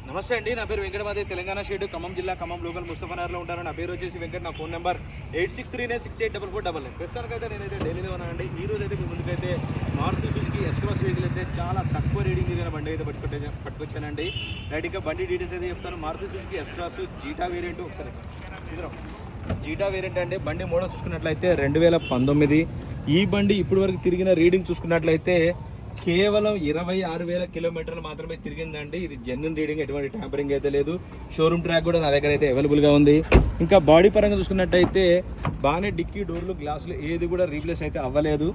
నమస్తే అండి, నా పేరు వెంకటమాదే, తెలంగాణ స్టేట్ ఖమ్మం జిల్లా ఖమ్మం లోకల్ ముస్తఫానగర్లో ఉంటాను. నా పేరు వచ్చేసి వెంకట్. నా ఫోన్ నెంబర్ 8639684499. ప్రస్తుతానికైతే నేనైతే ఢిల్లీలో ఉన్నానండి. ఈ రోజు అయితే మీ ముందుకైతే మారుతి సుజుకి ఎస్-క్రాస్ వెహికల్ అయితే చాలా తక్కువ రీడింగ్ తిరిగిన బండి అయితే పట్టుకొచ్చానండి. రైట్, ఇంకా బండి డీటెయిల్స్ అయితే చెప్తాను. Maruti Suzuki S Cross Zeta variant. ఒకసారి ఇద్దరం జీటా వేరియంట్ అండి. బండి మోడల్ చూసుకున్నట్లయితే 2019. ఈ బండి ఇప్పటి వరకు తిరిగిన రీడింగ్ చూసుకున్నట్లయితే కేవలం 26,000 కిలోమీటర్లు మాత్రమే తిరిగిందండి. ఇది జెన్యున్ రీడింగ్, ఎటువంటి ట్యాంపరింగ్ అయితే లేదు. షోరూమ్ ట్రాక్ కూడా నా దగ్గర అయితే అవైలబుల్గా ఉంది. ఇంకా బాడీ పరంగా చూసుకున్నట్టయితే బాగానే డిక్కీ, డోర్లు, గ్లాసులు ఏది కూడా రీప్లేస్ అయితే అవ్వలేదు.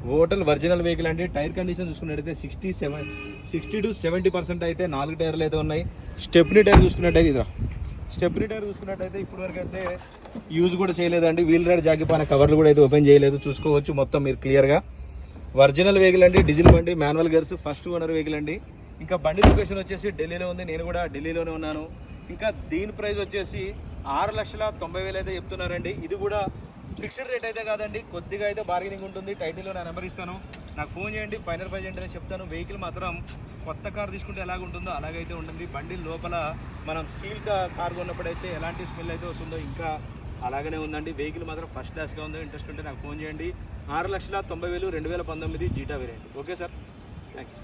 టోటల్ ఒరిజినల్ వెహికల్ అండి. టైర్ కండిషన్ చూసుకున్నట్టయితే 60 to 70% అయితే 4 టైర్లు అయితే ఉన్నాయి. స్టెప్నీ టైర్ చూసుకున్నట్టయితే స్టెప్నీ టైర్ చూసుకున్నట్టయితే ఇప్పటి వరకు అయితే యూజ్ కూడా చేయలేదండి. వీల్ రైడ్ జాగిపోయిన కవర్లు కూడా అయితే ఓపెన్ చేయలేదు. చూసుకోవచ్చు మొత్తం మీరు క్లియర్గా. ఒరిజినల్ వెహికల్ అండి, డీజిల్ బండి, manual gears, first owner vehicle అండి. ఇంకా బండి లొకేషన్ వచ్చేసి ఢిల్లీలో ఉంది. నేను కూడా ఢిల్లీలోనే ఉన్నాను. ఇంకా దీని ప్రైస్ వచ్చేసి 6,90,000 అయితే చెప్తున్నారండి. ఇది కూడా ఫిక్స్డ్ రేట్ అయితే కాదండి, కొద్దిగా అయితే బార్గెనింగ్ ఉంటుంది. టైటిల్లో నా నెంబర్ ఇస్తాను, నాకు ఫోన్ చేయండి. ఫైనల్ ప్రైస్ ఏంటనే చెప్తాను. వెహికల్ మాత్రం కొత్త కార్ తీసుకుంటే ఎలాగ ఉంటుందో అలాగైతే ఉంటుంది. బండి లోపల మనం సీల్ కార్ కొన్నప్పుడైతే ఎలాంటి స్మెల్ అయితే వస్తుందో ఇంకా అలాగనే ఉందండి. వెహికల్ మాత్రం ఫస్ట్ క్లాస్గా ఉంది. ఇంట్రెస్ట్ ఉంటే నాకు ఫోన్ చేయండి. 6,90,000 2019 zeta variant. Okay sir, thank you.